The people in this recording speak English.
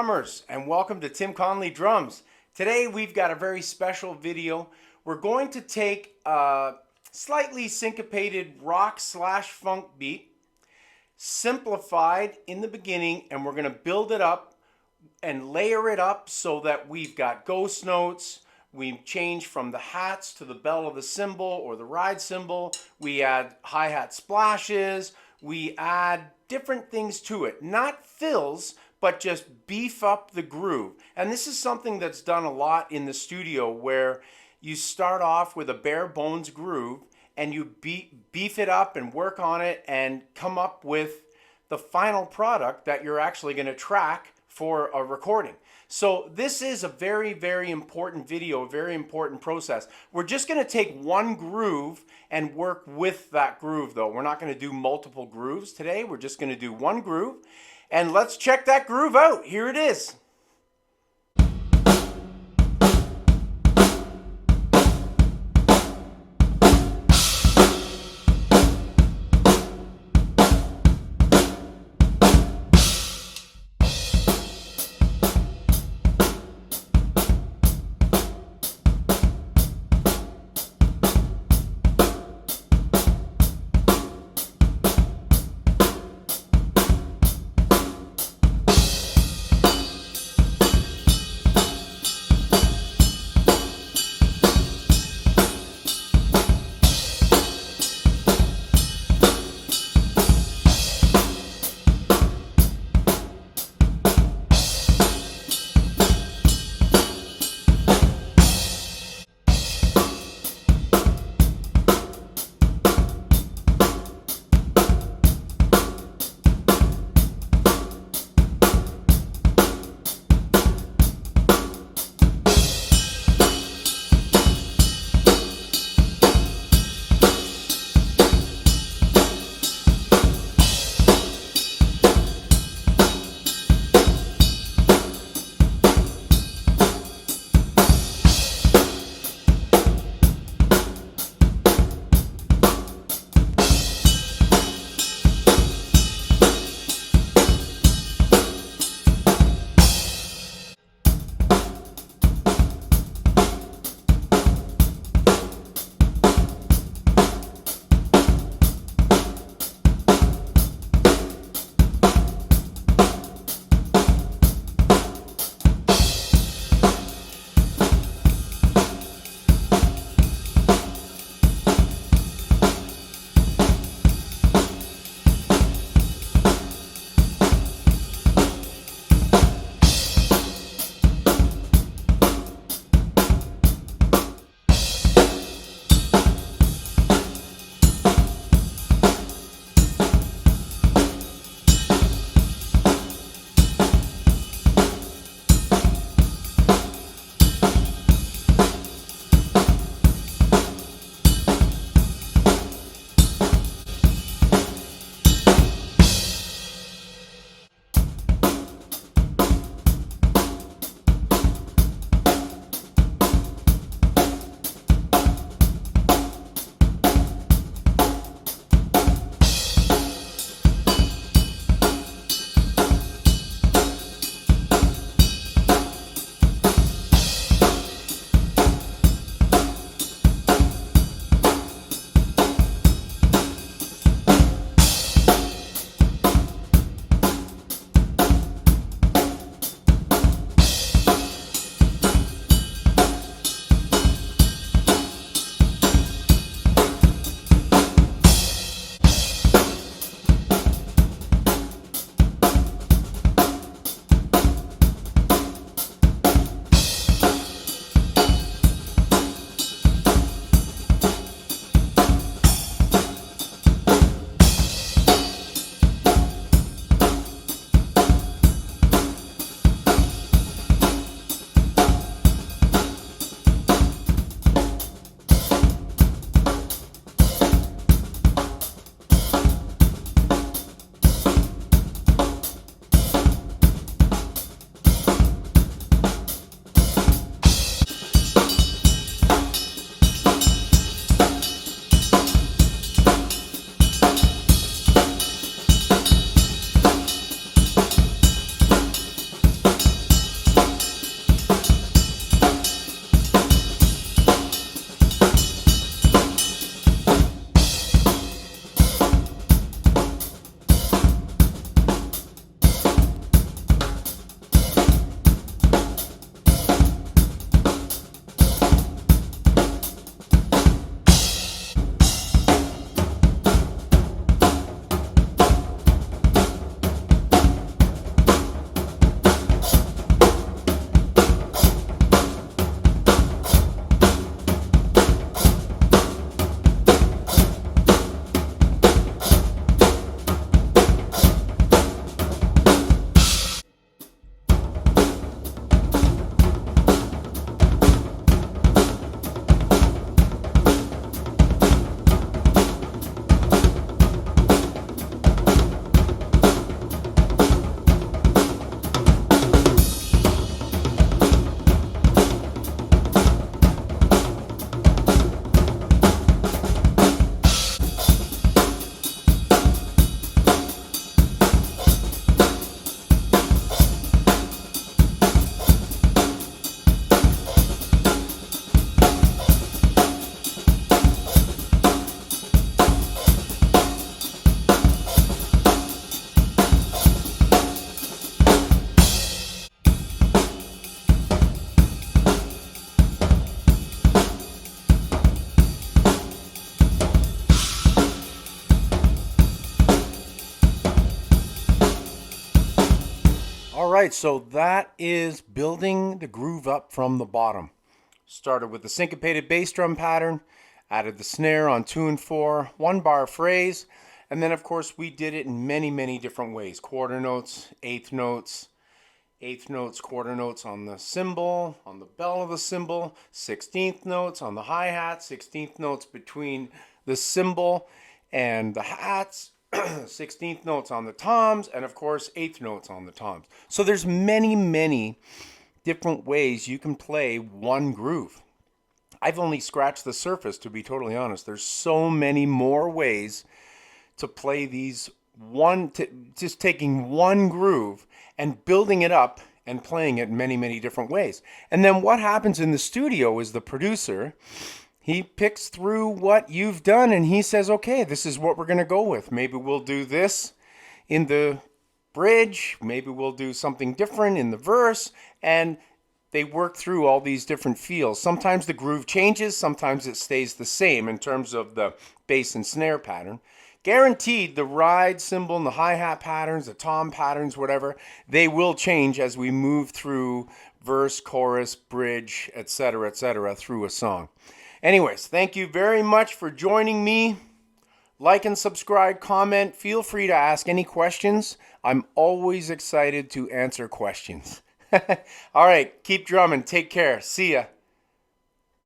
drummers, and welcome to Tim Connolly Drums. Today we've got a very special video. We're going to take a slightly syncopated rock/funk beat, simplified in the beginning, and we're going to build it up and layer it up so that we've got ghost notes. We change from the hats to the bell of the cymbal or the ride cymbal. We add hi-hat splashes. We add different things to it. Not fills, but just beef up the groove. And this is something that's done a lot in the studio, where you start off with a bare bones groove and you beef it up and work on it and come up with the final product that you're actually going to track for a recording. So this is a very, very important video, a very important process. We're just going to take one groove and work with that groove, though. We're not going to do multiple grooves today. We're just going to do one groove. And let's check that groove out. Here it is. right, so that is building the groove up from the bottom. Started with the syncopated bass drum pattern, added the snare on 2 and 4, 1 bar phrase, and then of course we did it in many different ways. Quarter notes, eighth notes, quarter notes on the cymbal, on the bell of the cymbal, 16th notes on the hi-hat, 16th notes between the cymbal and the hats, 16th notes on the toms, and of course 8th notes on the toms. So there's many different ways you can play one groove. I've only scratched the surface, to be totally honest. There's so many more ways to play these just taking one groove and building it up and playing it in many different ways. And then what happens in the studio is the producer, he picks through what you've done and he says, okay, this is what we're going to go with. Maybe we'll do this in the bridge, maybe we'll do something different in the verse, and they work through all these different feels. Sometimes the groove changes, sometimes it stays the same in terms of the bass and snare pattern. Guaranteed, the ride cymbal and the hi-hat patterns, the tom patterns, whatever, they will change as we move through verse, chorus, bridge, etc., through a song. Anyways, thank you very much for joining me. Like and subscribe, comment. Feel free to ask any questions. I'm always excited to answer questions. All right, keep drumming. Take care. See ya.